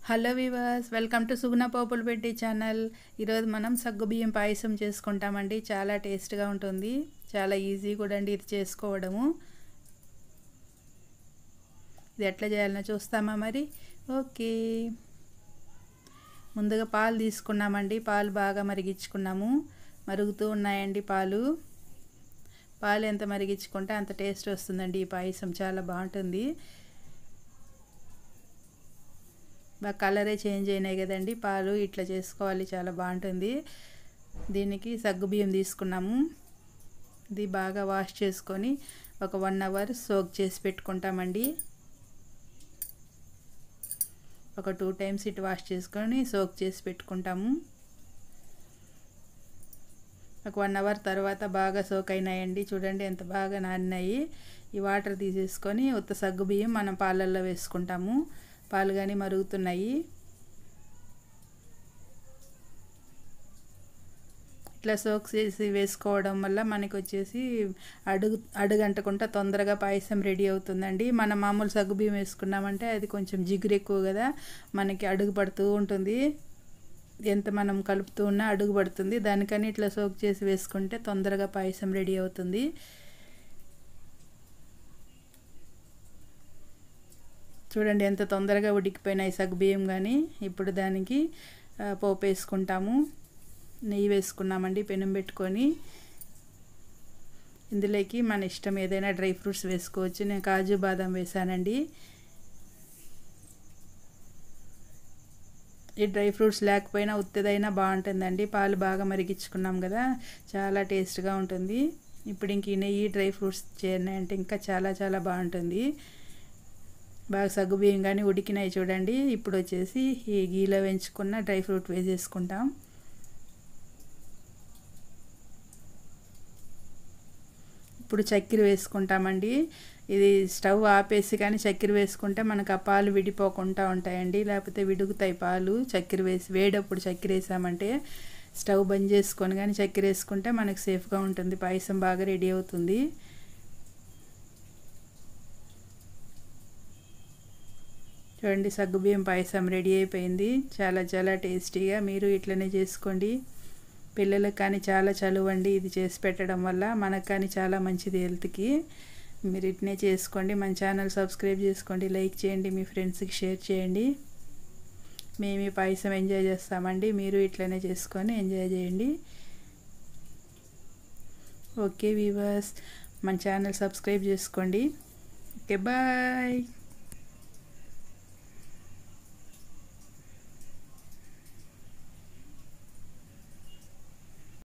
Hello weavers, welcome to సుగుణ పోపులు పెట్టి channel. ఈరోజు మనం సగ్గుబియ్యం పాయసం చేసుకుంటామండి. చాలా టేస్ట్గా ఉంటుంది, చాలా ఈజీ కూడా అండి ఇది చేసుకోవడము. ఇది ఎట్లా చేయాలనో చూస్తామా మరి? ఓకే. ముందుగా పాలు తీసుకున్నామండి. పాలు బాగా మరిగించుకున్నాము. మరుగుతూ ఉన్నాయండి పాలు. పాలు ఎంత మరిగించుకుంటే అంత టేస్ట్ వస్తుందండి. ఈ పాయసం చాలా బాగుంటుంది. బాగా కలరే చేంజ్ అయినాయి కదండి పాలు. ఇట్లా చేసుకోవాలి, చాలా బాగుంటుంది. దీనికి సగ్గుబియ్యం తీసుకున్నాము. ఇది బాగా వాష్ చేసుకొని ఒక 1 అవర్ సోక్ చేసి పెట్టుకుంటామండి. ఒక 2 టైమ్స్ ఇటు వాష్ చేసుకొని సోక్ చేసి పెట్టుకుంటాము. ఒక 1 అవర్ తర్వాత బాగా సోక్ అయినాయండి. చూడండి ఎంత బాగా నానినాయి. ఈ వాటర్ తీసేసుకొని ఉత్త సగ్గుబియ్యం మనం పాలల్లో వేసుకుంటాము. పాలు కానీ మరుగుతున్నాయి. ఇట్లా సోక్ చేసి వేసుకోవడం వల్ల మనకి వచ్చేసి అడుగంటకుండా తొందరగా పాయసం రెడీ అవుతుందండి. మనం మామూలు సగ్గుబియ్యం వేసుకున్నామంటే అది కొంచెం జిగురు ఎక్కువ కదా, మనకి అడుగు పడుతూ ఉంటుంది. ఎంత మనం కలుపుతూ ఉన్నా అడుగు పడుతుంది. దానికని ఇట్లా సోక్ చేసి వేసుకుంటే తొందరగా పాయసం రెడీ అవుతుంది. చూడండి ఎంత తొందరగా ఉడికిపోయినాయి సగ్గుబియ్యం కానీ. ఇప్పుడు దానికి పోపు వేసుకుంటాము. నెయ్యి వేసుకున్నామండి పెనం పెట్టుకొని. ఇందులోకి మన ఇష్టం ఏదైనా డ్రై ఫ్రూట్స్ వేసుకోవచ్చు. నేను కాజు బాదం వేసానండి. ఈ డ్రై ఫ్రూట్స్ లేకపోయినా ఉత్తదైనా బాగుంటుందండి. పాలు బాగా మరిగించుకున్నాం కదా, చాలా టేస్ట్గా ఉంటుంది. ఇప్పుడు ఇంక ఈ నెయ్యి డ్రై ఫ్రూట్స్ చేరినాయంటే ఇంకా చాలా చాలా బాగుంటుంది. బాగా సగ్గుబియ్యం కానీ ఉడికినాయి చూడండి. ఇప్పుడు వచ్చేసి ఈ గీలో వేయించుకున్న డ్రై ఫ్రూట్ వేసేసుకుంటాం. ఇప్పుడు చక్కెర వేసుకుంటామండి. ఇది స్టవ్ ఆపేసి కానీ చక్కెర వేసుకుంటే మనకు ఆ పాలు విడిపోకుండా ఉంటాయండి, లేకపోతే విడుగుతాయి పాలు. చక్కెర వేసి వేడప్పుడు చక్కెర వేసామంటే స్టవ్ బంద్ చేసుకొని కానీ చక్కెర వేసుకుంటే మనకు సేఫ్గా ఉంటుంది. పాయసం బాగా రెడీ అవుతుంది. చూడండి సగ్గుబియ్యం పాయసం రెడీ అయిపోయింది. చాలా చాలా టేస్టీగా. మీరు ఇట్లనే చేసుకోండి. పిల్లలకు కానీ చాలా చలువండి ఇది చేసి పెట్టడం వల్ల. మనకు కానీ చాలా మంచిది హెల్త్కి. మీరు ఇట్నే చేసుకోండి. మన ఛానల్ సబ్స్క్రైబ్ చేసుకోండి, లైక్ చేయండి, మీ ఫ్రెండ్స్కి షేర్ చేయండి. మేము ఈ పాయసం ఎంజాయ్ చేస్తామండి. మీరు ఇట్లనే చేసుకొని ఎంజాయ్ చేయండి. ఓకే వీవర్స్, మన ఛానల్ సబ్స్క్రైబ్ చేసుకోండి. Okay, bye.